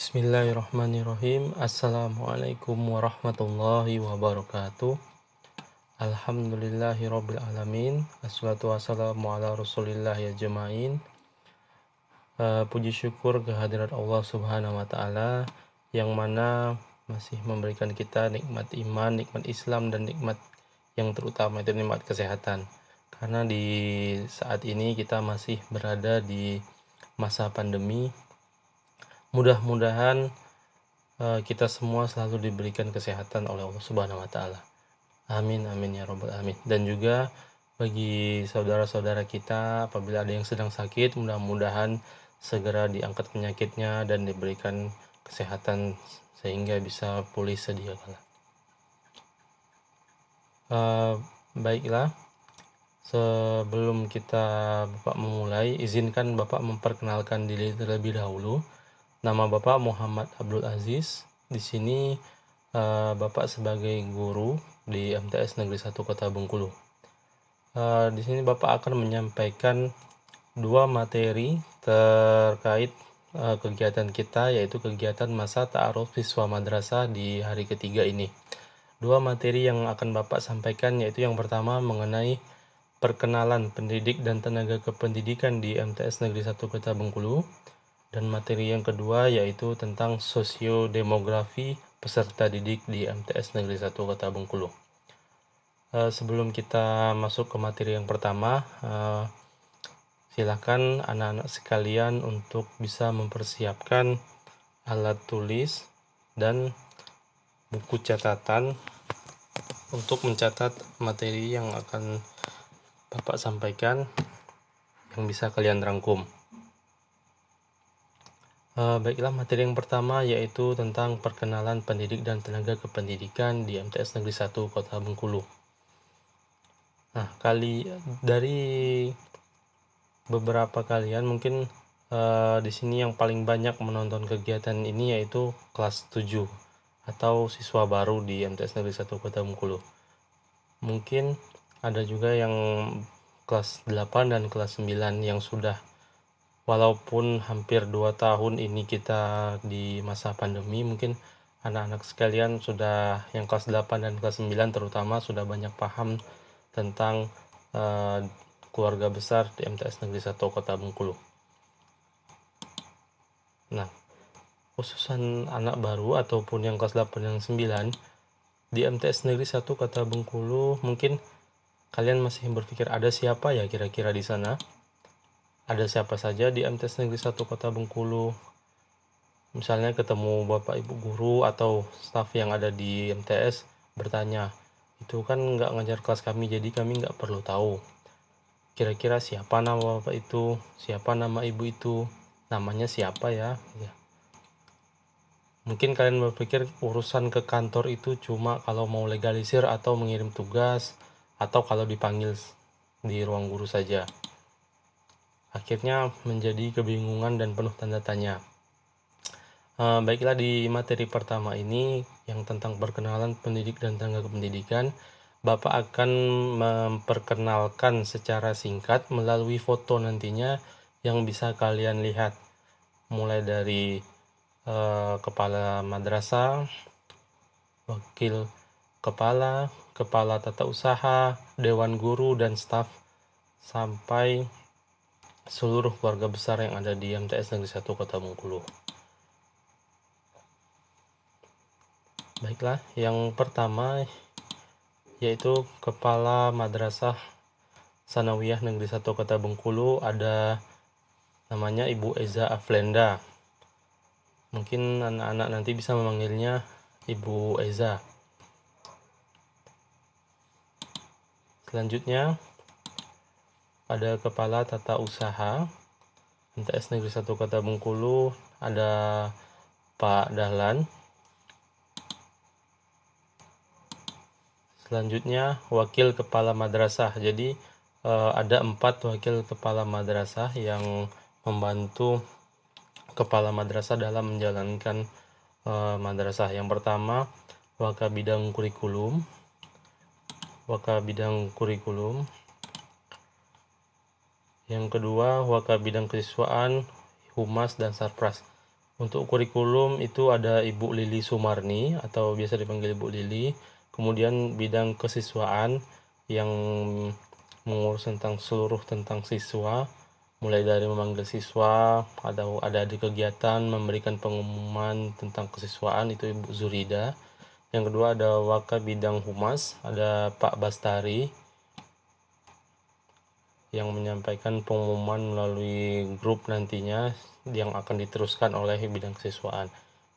Bismillahirrahmanirrahim. Assalamualaikum warahmatullahi wabarakatuh. Alhamdulillahirabbil alamin. Assalatu wassalamu ala Rasulillah ya jamain. Puji syukur kehadirat Allah Subhanahu wa taala yang mana masih memberikan kita nikmat iman, nikmat Islam dan nikmat yang terutama itu nikmat kesehatan. Karena di saat ini kita masih berada di masa pandemi. Mudah-mudahan kita semua selalu diberikan kesehatan oleh Allah Subhanahu wa taala. Amin amin ya rabbal alamin. Dan juga bagi saudara-saudara kita apabila ada yang sedang sakit, mudah-mudahan segera diangkat penyakitnya dan diberikan kesehatan sehingga bisa pulih sedia kala. Baiklah, sebelum kita Bapak memulai, izinkan Bapak memperkenalkan diri terlebih dahulu. Nama Bapak Muhammad Abdul Aziz. Di sini Bapak sebagai guru di MTS Negeri 1 Kota Bengkulu. Di sini Bapak akan menyampaikan 2 materi terkait kegiatan kita, yaitu kegiatan masa ta'aruf siswa madrasah di hari ketiga ini. 2 materi yang akan Bapak sampaikan yaitu yang pertama mengenai perkenalan pendidik dan tenaga kependidikan di MTS Negeri 1 Kota Bengkulu. Dan materi yang kedua yaitu tentang sosiodemografi peserta didik di MTS Negeri 1 Kota Bengkulu. Sebelum kita masuk ke materi yang pertama, silakan anak-anak sekalian untuk bisa mempersiapkan alat tulis dan buku catatan untuk mencatat materi yang akan Bapak sampaikan yang bisa kalian rangkum. Baiklah, materi yang pertama yaitu tentang perkenalan pendidik dan tenaga kependidikan di MTS Negeri 1 Kota Bengkulu. Nah, dari beberapa kalian mungkin di sini yang paling banyak menonton kegiatan ini yaitu kelas 7 atau siswa baru di MTS Negeri 1 Kota Bengkulu. Mungkin ada juga yang kelas 8 dan kelas 9 yang sudah, walaupun hampir 2 tahun ini kita di masa pandemi, mungkin anak-anak sekalian sudah yang kelas 8 dan kelas 9 terutama sudah banyak paham tentang keluarga besar di MTS Negeri 1 Kota Bengkulu. Nah, khususan anak baru ataupun yang kelas 8 dan 9 di MTS Negeri 1 Kota Bengkulu, mungkin kalian masih berpikir ada siapa ya kira-kira di sana? Ada siapa saja di MTS Negeri 1 Kota Bengkulu? Misalnya ketemu Bapak Ibu guru atau staf yang ada di MTS bertanya, itu kan nggak ngajar kelas kami, jadi kami nggak perlu tahu. Kira-kira siapa nama Bapak itu? Siapa nama Ibu itu? Namanya siapa ya? Mungkin kalian berpikir urusan ke kantor itu cuma kalau mau legalisir atau mengirim tugas, atau kalau dipanggil di ruang guru saja. Akhirnya menjadi kebingungan dan penuh tanda tanya. Baiklah, di materi pertama ini yang tentang perkenalan pendidik dan tenaga kependidikan, Bapak akan memperkenalkan secara singkat melalui foto nantinya yang bisa kalian lihat, mulai dari kepala madrasah, wakil kepala tata usaha, dewan guru dan staf, sampai seluruh keluarga besar yang ada di MTS Negeri 1 Kota Bengkulu. Baiklah, yang pertama yaitu Kepala Madrasah Sanawiyah Negeri 1 Kota Bengkulu, ada namanya Ibu Eza Aflenda. Mungkin anak-anak nanti bisa memanggilnya Ibu Eza. Selanjutnya ada Kepala Tata Usaha MTS Negeri 1 Kota Bengkulu, ada Pak Dahlan. Selanjutnya Wakil Kepala Madrasah. Jadi ada 4 wakil kepala madrasah yang membantu kepala madrasah dalam menjalankan madrasah. Yang pertama Wakabidang Kurikulum. Yang kedua Wakabidang Kesiswaan, Humas dan Sarpras. Untuk kurikulum itu ada Ibu Lili Sumarni atau biasa dipanggil Ibu Lili. Kemudian bidang kesiswaan yang mengurus tentang seluruh tentang siswa, mulai dari memanggil siswa, ada di kegiatan, memberikan pengumuman tentang kesiswaan itu Ibu Zurida. Yang kedua ada Wakil Bidang Humas, ada Pak Bastari yang menyampaikan pengumuman melalui grup nantinya yang akan diteruskan oleh bidang kesiswaan.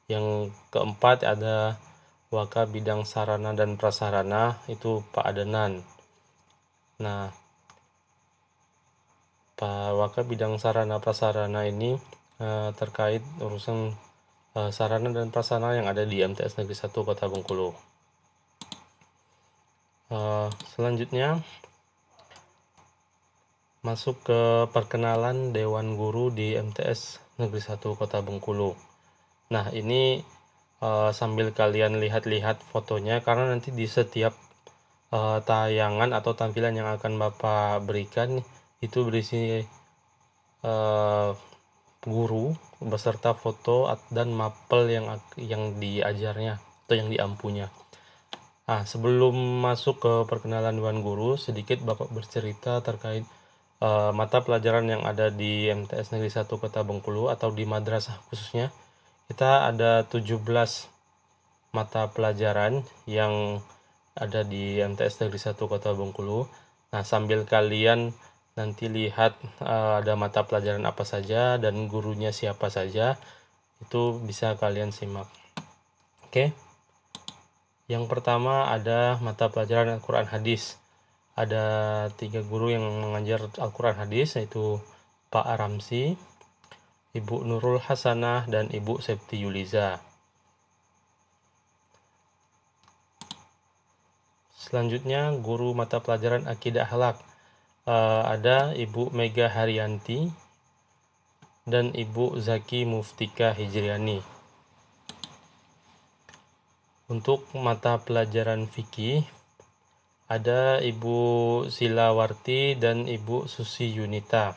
Yang keempat ada Wakil Bidang Sarana dan Prasarana, itu Pak Adenan. Nah, Pak Wakil Bidang Sarana Prasarana ini terkait urusan sarana dan prasarana yang ada di MTS Negeri 1 Kota Bengkulu. Selanjutnya masuk ke perkenalan Dewan Guru di MTS Negeri 1 Kota Bengkulu. Nah, ini sambil kalian lihat-lihat fotonya, karena nanti di setiap tayangan atau tampilan yang akan Bapak berikan itu berisi guru beserta foto dan mapel yang diajarnya atau yang diampunya. Nah, sebelum masuk ke perkenalan Dewan Guru, sedikit Bapak bercerita terkait mata pelajaran yang ada di MTS Negeri 1 Kota Bengkulu atau di madrasah khususnya. Kita ada 17 mata pelajaran yang ada di MTS Negeri 1 Kota Bengkulu. Nah, sambil kalian nanti lihat ada mata pelajaran apa saja dan gurunya siapa saja, itu bisa kalian simak. Oke. Yang pertama ada mata pelajaran Al-Quran Hadis. Ada 3 guru yang mengajar Al-Quran Hadis, yaitu Pak Aramsi, Ibu Nurul Hasanah, dan Ibu Septi Yuliza. Selanjutnya guru mata pelajaran Akidah Akhlak. Ada Ibu Mega Haryanti dan Ibu Zaki Muftika Hijriani. Untuk mata pelajaran fikih ada Ibu Silawarti dan Ibu Susi Yunita.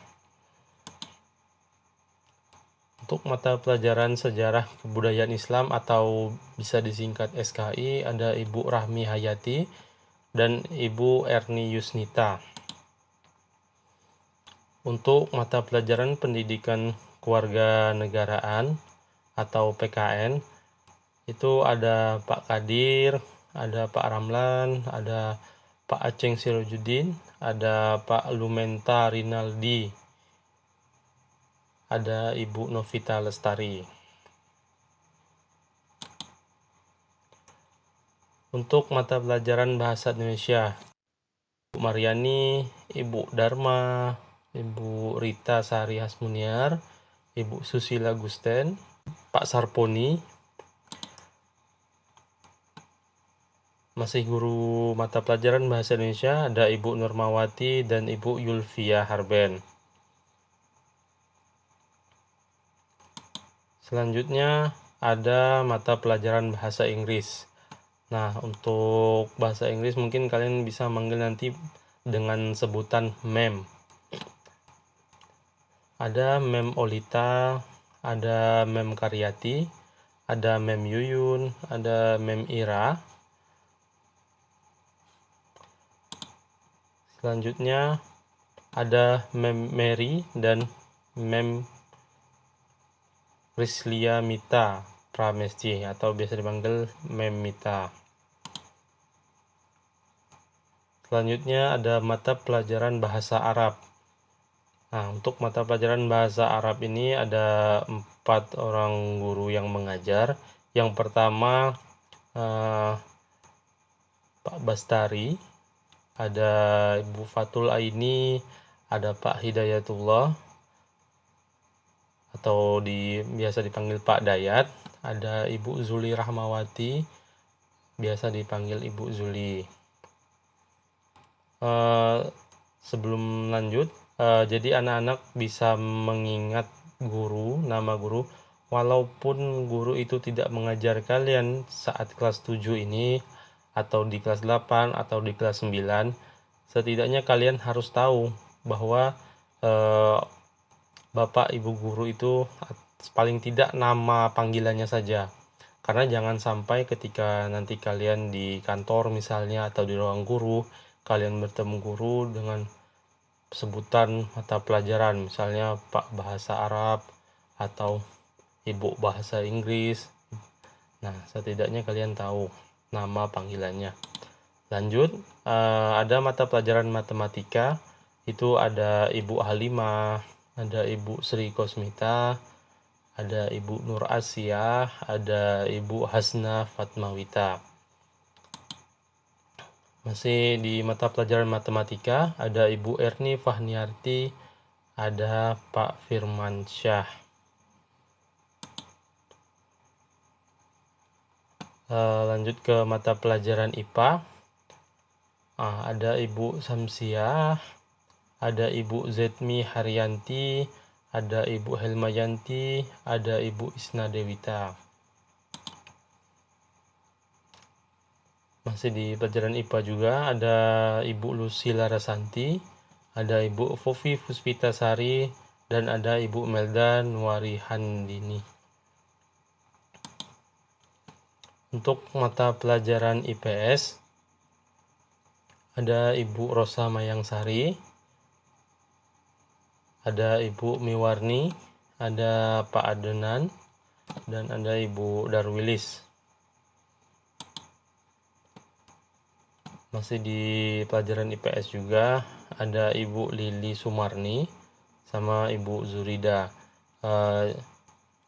Untuk mata pelajaran sejarah kebudayaan Islam atau bisa disingkat SKI ada Ibu Rahmi Hayati dan Ibu Erni Yusnita. Untuk mata pelajaran pendidikan kewarganegaraan atau PKN itu ada Pak Kadir, ada Pak Ramlan, ada Pak Aceng Sirojudin, ada Pak Lumenta Rinaldi, ada Ibu Novita Lestari. Untuk mata pelajaran bahasa Indonesia, Ibu Mariani, Ibu Dharma, Ibu Rita Sari Hasmuniar, Ibu Susila Gusten, Pak Sarponi. Masih guru mata pelajaran bahasa Indonesia ada Ibu Nurmawati dan Ibu Yulvia Harben. Selanjutnya ada mata pelajaran bahasa Inggris. Nah, untuk bahasa Inggris mungkin kalian bisa manggil nanti dengan sebutan mem. Ada Mem Olita, ada Mem Karyati, ada Mem Yuyun, ada Mem Ira. Selanjutnya ada Mem Mary dan Mem Rislia Mita Pramesti atau biasa dipanggil Mem Mita. Selanjutnya ada mata pelajaran bahasa Arab. Nah, untuk mata pelajaran bahasa Arab ini ada 4 orang guru yang mengajar. Yang pertama Pak Bastari, ada Ibu Fatul Aini, ada Pak Hidayatullah atau biasa dipanggil Pak Dayat, ada Ibu Zuli Rahmawati, biasa dipanggil Ibu Zuli. Sebelum lanjut, jadi anak-anak bisa mengingat nama guru, walaupun guru itu tidak mengajar kalian saat kelas 7 ini, atau di kelas 8, atau di kelas 9, setidaknya kalian harus tahu bahwa Bapak Ibu guru itu paling tidak nama panggilannya saja. Karena jangan sampai ketika nanti kalian di kantor misalnya atau di ruang guru, kalian bertemu guru dengan sebutan mata pelajaran, misalnya Pak Bahasa Arab atau Ibu Bahasa Inggris. Nah, setidaknya kalian tahu nama panggilannya. Lanjut, ada mata pelajaran matematika, itu ada Ibu Halimah, ada Ibu Sri Kosmita, ada Ibu Nur Asia, ada Ibu Hasna Fatmawita. Masih di mata pelajaran matematika, ada Ibu Erni Fahniarti, ada Pak Firman Syah. Lanjut ke mata pelajaran IPA, ada Ibu Samsiah, ada Ibu Zetmi Haryanti, ada Ibu Helmayanti, ada Ibu Isna Dewita. Masih di pelajaran IPA juga ada Ibu Lucy Larasanti, ada Ibu Fofi Puspitasari, dan ada Ibu Melda Nuarihandini. Untuk mata pelajaran IPS ada Ibu Rosa Mayangsari, ada Ibu Miwarni, ada Pak Adenan, dan ada Ibu Darwilis. Masih di pelajaran IPS juga ada Ibu Lili Sumarni sama Ibu Zurida.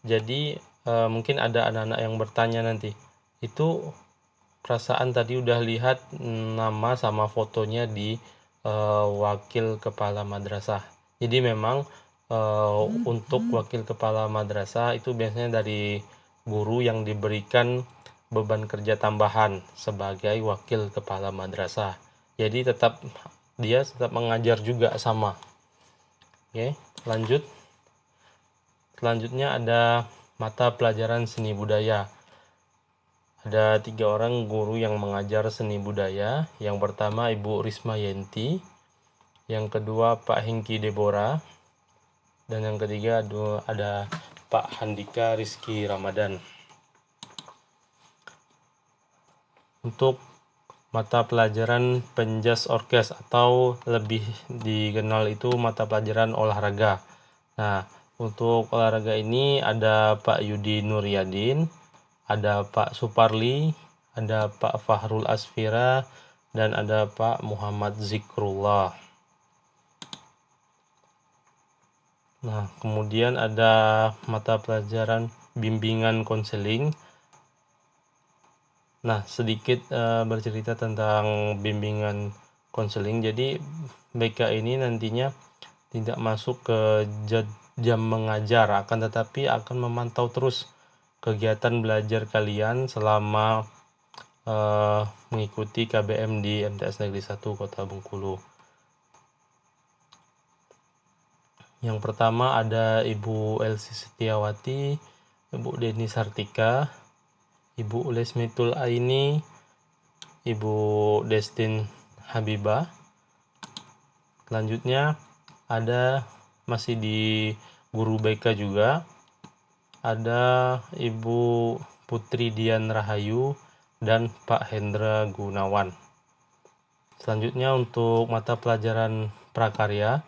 Jadi mungkin ada anak-anak yang bertanya nanti, itu perasaan tadi udah lihat nama sama fotonya di wakil kepala madrasah. Jadi memang untuk wakil kepala madrasah itu biasanya dari guru yang diberikan beban kerja tambahan sebagai wakil kepala madrasah. Jadi dia tetap mengajar juga sama. Oke, lanjut. Selanjutnya ada mata pelajaran seni budaya. Ada 3 orang guru yang mengajar seni budaya. Yang pertama Ibu Risma Yenti, yang kedua Pak Hengki Debora, dan yang ketiga ada Pak Handika Rizky Ramadan. Untuk mata pelajaran penjas orkes atau lebih dikenal itu mata pelajaran olahraga. Nah, untuk olahraga ini ada Pak Yudi Nuryadin, ada Pak Suparli, ada Pak Fahrul Asfira, dan ada Pak Muhammad Zikrullah. Nah, kemudian ada mata pelajaran bimbingan konseling. Nah, sedikit bercerita tentang bimbingan konseling. Jadi BK ini nantinya tidak masuk ke jam mengajar, akan tetapi akan memantau terus kegiatan belajar kalian selama mengikuti KBM di MTS Negeri 1 Kota Bengkulu. Yang pertama ada Ibu Elsi Setiawati, Ibu Deni Sartika, Ibu Lesmitul Aini, Ibu Destin Habibah. Selanjutnya ada masih di guru BK juga, ada Ibu Putri Dian Rahayu dan Pak Hendra Gunawan. Selanjutnya untuk mata pelajaran prakarya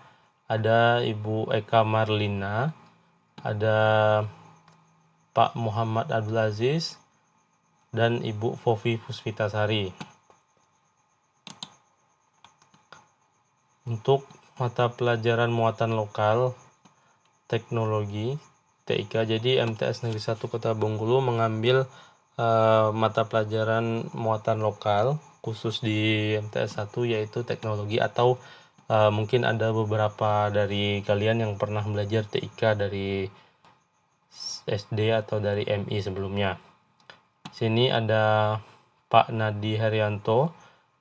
ada Ibu Eka Marlina, ada Pak Muhammad Abdul Aziz, dan Ibu Fofi Puspitasari. Untuk mata pelajaran muatan lokal teknologi TIK, jadi MTS Negeri 1 Kota Bengkulu mengambil mata pelajaran muatan lokal khusus di MTS 1 yaitu teknologi, atau mungkin ada beberapa dari kalian yang pernah belajar TIK dari SD atau dari MI sebelumnya. Sini ada Pak Nadi Haryanto,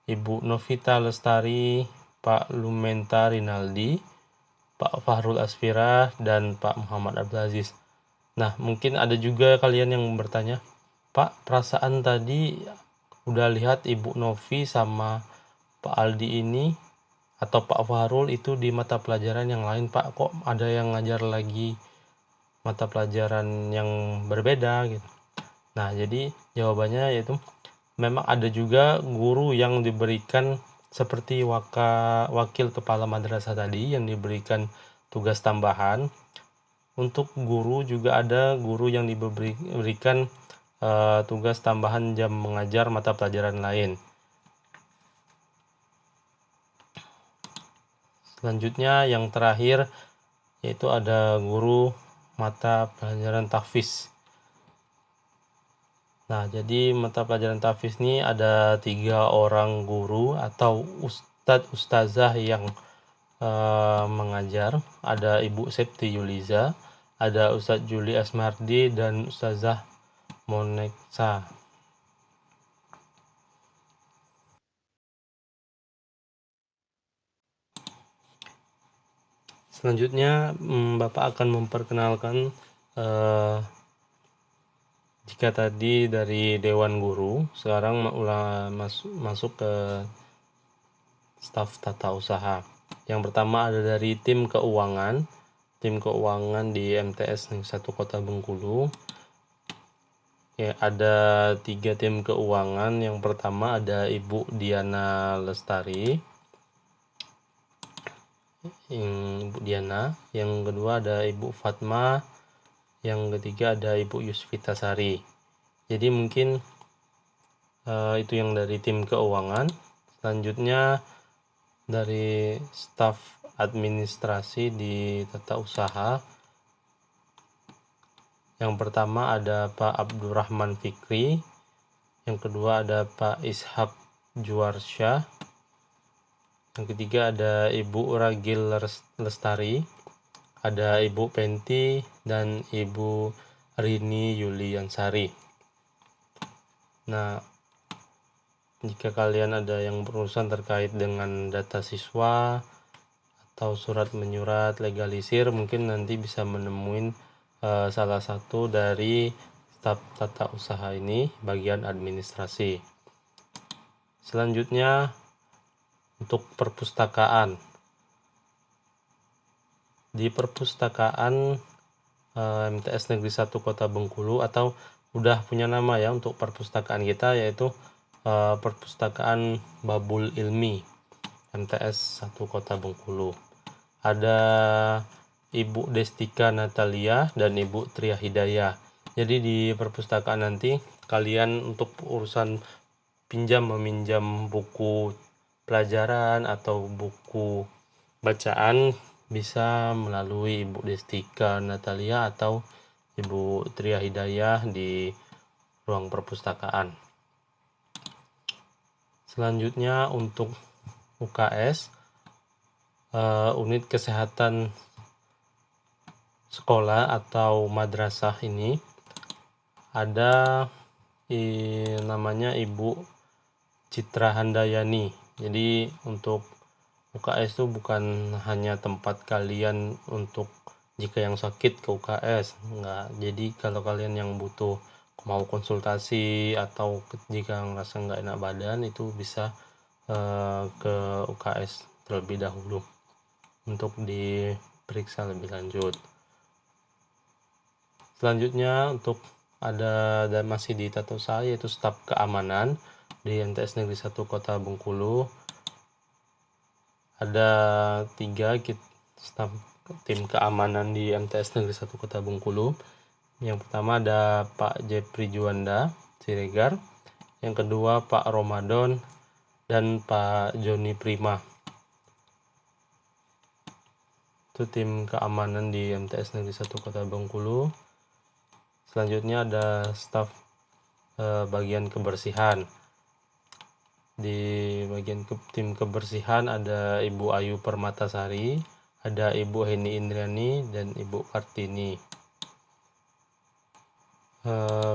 Ibu Novita Lestari, Pak Lumenta Rinaldi, Pak Fahrul Asfira, dan Pak Muhammad Abdul Aziz. Nah, mungkin ada juga kalian yang bertanya, Pak, perasaan tadi udah lihat Ibu Novi sama Pak Aldi ini atau Pak Fahrul itu di mata pelajaran yang lain, Pak, kok ada yang ngajar lagi mata pelajaran yang berbeda gitu. Nah, jadi jawabannya yaitu memang ada juga guru yang diberikan seperti wakil kepala madrasah tadi yang diberikan tugas tambahan. Untuk guru juga ada guru yang diberikan tugas tambahan jam mengajar mata pelajaran lain. Selanjutnya yang terakhir yaitu ada guru mata pelajaran tahfiz. Nah, jadi mata pelajaran tahfiz ini ada 3 orang guru atau ustazah yang mengajar. Ada Ibu Septi Yuliza, ada Ustadz Juli Asmardi, dan Ustazah Moneksa. Selanjutnya Bapak akan memperkenalkan jika tadi dari Dewan Guru, sekarang masuk ke staf tata usaha. Yang pertama ada dari tim keuangan di MTS Negeri 1 Kota Bengkulu. Ya, ada 3 tim keuangan. Yang pertama ada Ibu Diana Lestari, yang kedua ada Ibu Fatma, yang ketiga ada Ibu Yusvita Sari. Jadi mungkin itu yang dari tim keuangan. Selanjutnya dari staf administrasi di tata usaha. Yang pertama ada Pak Abdurrahman Fikri, yang kedua ada Pak Ishak Juarsyah, yang ketiga ada Ibu Ragil Lestari, ada Ibu Penti, dan Ibu Rini Yuliansari. Nah, jika kalian ada yang berurusan terkait dengan data siswa atau surat menyurat legalisir, mungkin nanti bisa menemuin salah satu dari staf tata usaha ini, bagian administrasi. Selanjutnya untuk perpustakaan. Di perpustakaan MTS Negeri 1 Kota Bengkulu, atau udah punya nama ya untuk perpustakaan kita, yaitu Perpustakaan Babul Ilmi MTS 1 Kota Bengkulu. Ada Ibu Destika Natalia dan Ibu Tria Hidayah. Jadi di perpustakaan nanti kalian untuk urusan meminjam buku pelajaran atau buku bacaan bisa melalui Ibu Destika Natalia atau Ibu Tria Hidayah di ruang perpustakaan. Selanjutnya untuk UKS, unit kesehatan sekolah atau madrasah ini ada namanya Ibu Citra Handayani. Jadi untuk UKS itu bukan hanya tempat kalian untuk jika yang sakit ke UKS, enggak. Jadi kalau kalian yang butuh mau konsultasi atau jika ngerasa nggak enak badan, itu bisa ke UKS terlebih dahulu untuk diperiksa lebih lanjut. Selanjutnya untuk ada dan masih di tata usaha, yaitu staf keamanan di MTS Negeri 1 Kota Bengkulu. Ada 3 staf tim keamanan di MTS Negeri 1 Kota Bengkulu. Yang pertama ada Pak Jepri Juanda Siregar, yang kedua Pak Ramadan, dan Pak Joni Prima. Itu tim keamanan di MTS Negeri 1 Kota Bengkulu. Selanjutnya ada staf bagian kebersihan. Di bagian tim kebersihan ada Ibu Ayu Permatasari, ada Ibu Heni Indriani, dan Ibu Kartini.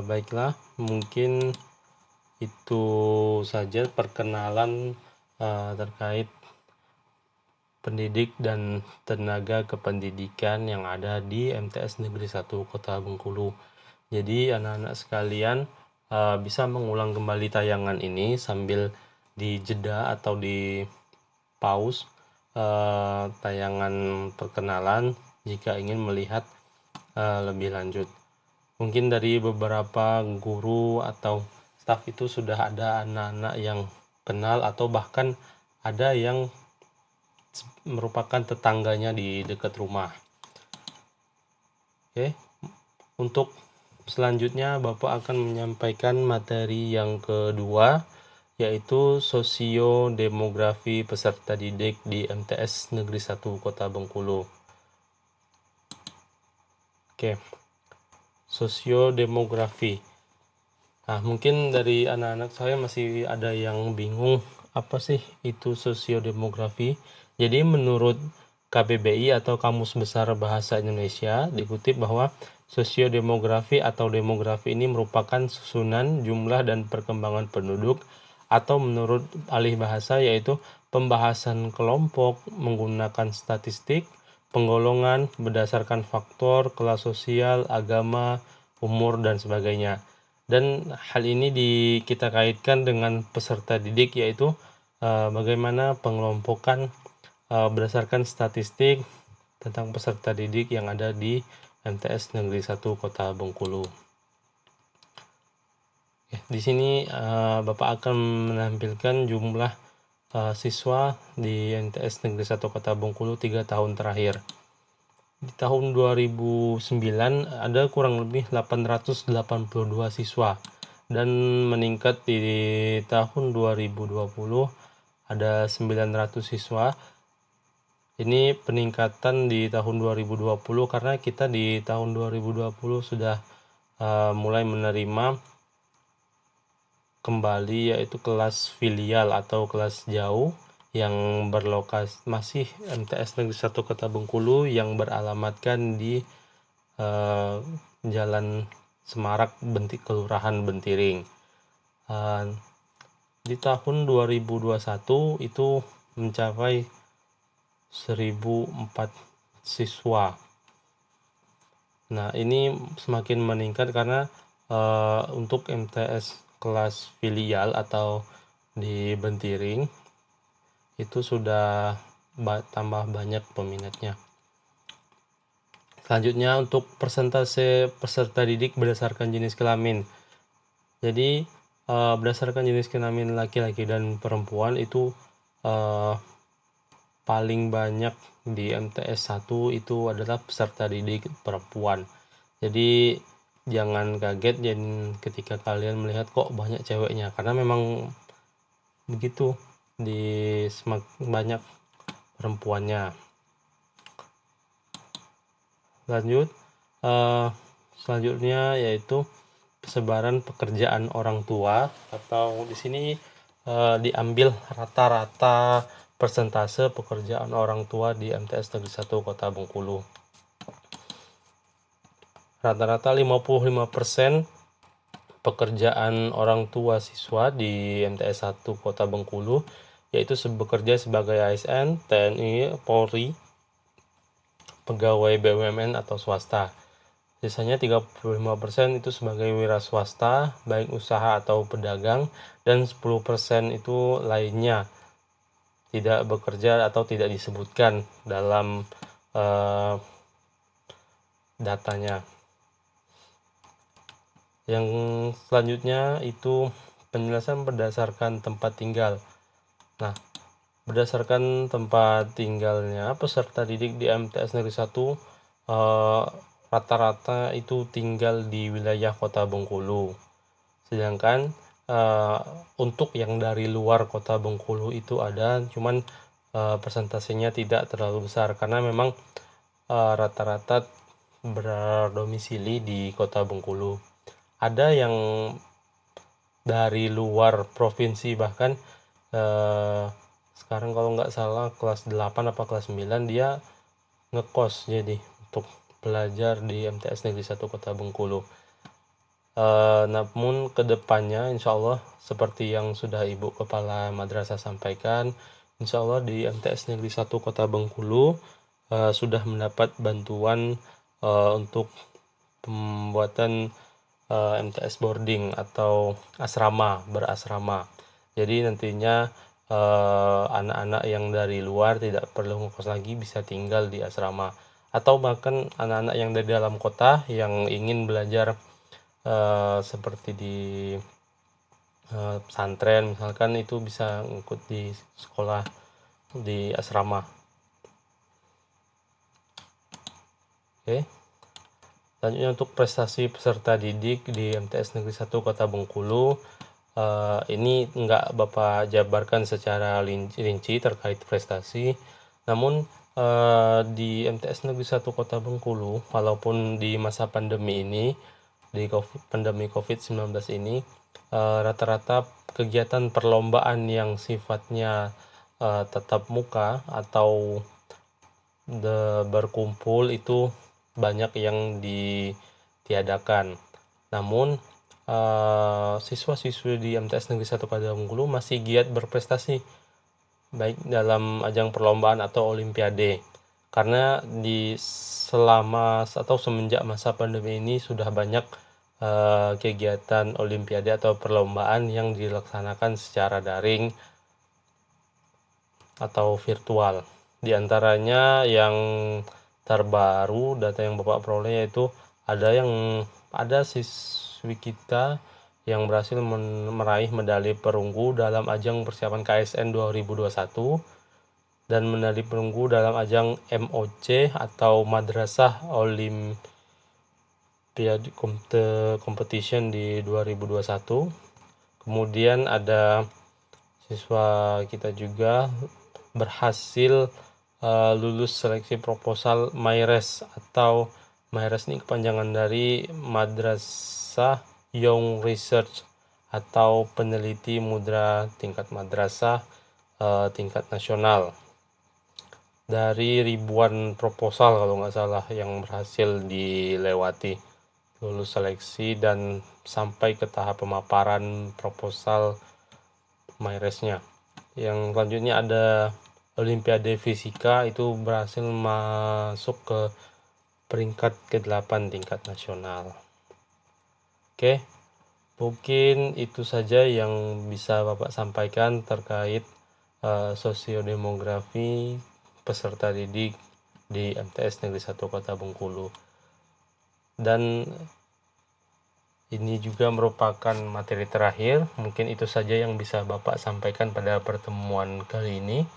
Baiklah, mungkin itu saja perkenalan terkait pendidik dan tenaga kependidikan yang ada di MTS Negeri 1 Kota Bengkulu. Jadi anak-anak sekalian bisa mengulang kembali tayangan ini sambil dijeda atau di pause tayangan perkenalan jika ingin melihat lebih lanjut. Mungkin dari beberapa guru atau staf itu sudah ada anak-anak yang kenal atau bahkan ada yang merupakan tetangganya di dekat rumah. Oke, untuk selanjutnya Bapak akan menyampaikan materi yang kedua, yaitu sosiodemografi peserta didik di MTS Negeri 1 Kota Bengkulu. Oke, sosiodemografi. Nah, mungkin dari anak-anak saya masih ada yang bingung apa sih itu sosiodemografi. Jadi menurut KBBI atau Kamus Besar Bahasa Indonesia dikutip bahwa sosiodemografi atau demografi ini merupakan susunan jumlah dan perkembangan penduduk, atau menurut alih bahasa yaitu pembahasan kelompok menggunakan statistik, penggolongan berdasarkan faktor kelas sosial, agama, umur, dan sebagainya. Dan hal ini kita kaitkan dengan peserta didik, yaitu bagaimana pengelompokan berdasarkan statistik tentang peserta didik yang ada di MTS Negeri 1 Kota Bengkulu. Di sini Bapak akan menampilkan jumlah siswa di MTS Negeri 1 Kota Bengkulu 3 tahun terakhir. Di tahun 2009 ada kurang lebih 882 siswa, dan meningkat di tahun 2020 ada 900 siswa. Ini peningkatan di tahun 2020 karena kita di tahun 2020 sudah mulai menerima kembali yaitu kelas filial atau kelas jauh yang berlokasi masih MTS Negeri 1 Kota Bengkulu yang beralamatkan di Jalan Semarak, Kelurahan Bentiring. Di tahun 2021 itu mencapai 1004 siswa. Nah, ini semakin meningkat karena untuk MTS kelas filial atau di Bentiring itu sudah tambah banyak peminatnya. Selanjutnya untuk persentase peserta didik berdasarkan jenis kelamin. Jadi berdasarkan jenis kelamin laki-laki dan perempuan itu paling banyak di MTS 1 itu adalah peserta didik perempuan. Jadi jangan kaget ketika kalian melihat kok banyak ceweknya, karena memang begitu, di semakin banyak perempuannya. Selanjutnya yaitu persebaran pekerjaan orang tua, atau di sini diambil rata-rata persentase pekerjaan orang tua di MTS Negeri 1 Kota Bengkulu. Rata-rata 55% pekerjaan orang tua siswa di MTS 1 Kota Bengkulu yaitu bekerja sebagai ASN, TNI, Polri, pegawai BUMN atau swasta. Sisanya 35% itu sebagai wira swasta, baik usaha atau pedagang, dan 10% itu lainnya tidak bekerja atau tidak disebutkan dalam datanya. Yang selanjutnya itu penjelasan berdasarkan tempat tinggal. Nah, berdasarkan tempat tinggalnya peserta didik di MTS Negeri 1 rata-rata itu tinggal di wilayah Kota Bengkulu. Sedangkan untuk yang dari luar Kota Bengkulu itu ada, cuman persentasenya tidak terlalu besar karena memang rata-rata berdomisili di Kota Bengkulu. Ada yang dari luar provinsi, bahkan sekarang kalau nggak salah kelas 8 apa kelas 9 dia ngekos jadi untuk belajar di MTS Negeri 1 Kota Bengkulu. Namun kedepannya insya Allah seperti yang sudah Ibu Kepala Madrasah sampaikan, insya Allah di MTS Negeri 1 Kota Bengkulu sudah mendapat bantuan untuk pembuatan MTS boarding atau berasrama. Jadi nantinya anak-anak yang dari luar tidak perlu ngekos lagi, bisa tinggal di asrama. atau bahkan anak-anak yang dari dalam kota yang ingin belajar seperti di pesantren misalkan, itu bisa ikut di sekolah di asrama. Oke. Selanjutnya untuk prestasi peserta didik di MTS Negeri 1 Kota Bengkulu, ini enggak Bapak jabarkan secara rinci terkait prestasi, namun di MTS Negeri 1 Kota Bengkulu, walaupun di masa pandemi ini, di pandemi COVID-19 ini, rata-rata kegiatan perlombaan yang sifatnya tatap muka atau berkumpul itu banyak yang ditiadakan. Namun siswa-siswi di MTS Negeri 1 Kota Bengkulu masih giat berprestasi baik dalam ajang perlombaan atau olimpiade, karena selama atau semenjak masa pandemi ini sudah banyak kegiatan olimpiade atau perlombaan yang dilaksanakan secara daring atau virtual. Di antaranya yang terbaru data yang Bapak peroleh yaitu ada siswi kita yang berhasil meraih medali perunggu dalam ajang persiapan KSN 2021 dan medali perunggu dalam ajang MOC atau Madrasah Olympiad Competition di 2021. Kemudian ada siswa kita juga berhasil lulus seleksi proposal MAIRES, atau MAIRES ini kepanjangan dari Madrasah Young Research atau peneliti muda tingkat madrasah tingkat nasional. Dari ribuan proposal kalau nggak salah yang berhasil dilewati, lulus seleksi dan sampai ke tahap pemaparan proposal MAIRES-nya. Yang selanjutnya ada Olimpiade Fisika, itu berhasil masuk ke peringkat ke-8 tingkat nasional. Oke, mungkin itu saja yang bisa Bapak sampaikan terkait sosiodemografi peserta didik di MTS Negeri 1 Kota Bengkulu. Dan ini juga merupakan materi terakhir. Mungkin itu saja yang bisa Bapak sampaikan pada pertemuan kali ini.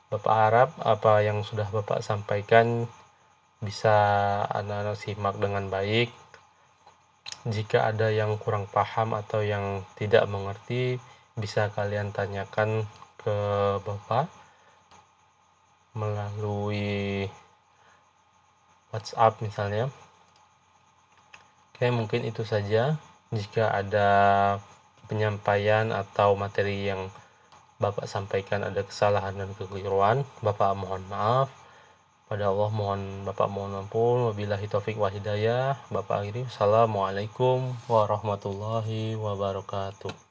Bapak harap apa yang sudah Bapak sampaikan bisa anak-anak simak dengan baik. Jika ada yang kurang paham atau yang tidak mengerti, bisa kalian tanyakan ke Bapak melalui WhatsApp misalnya. Oke, mungkin itu saja. Jika ada penyampaian atau materi yang Bapak sampaikan ada kesalahan dan kekeliruan, Bapak mohon maaf. Pada Allah Bapak mohon ampun. Wabillahi taufik wa hidayah. Bapak akhiri. Assalamualaikum warahmatullahi wabarakatuh.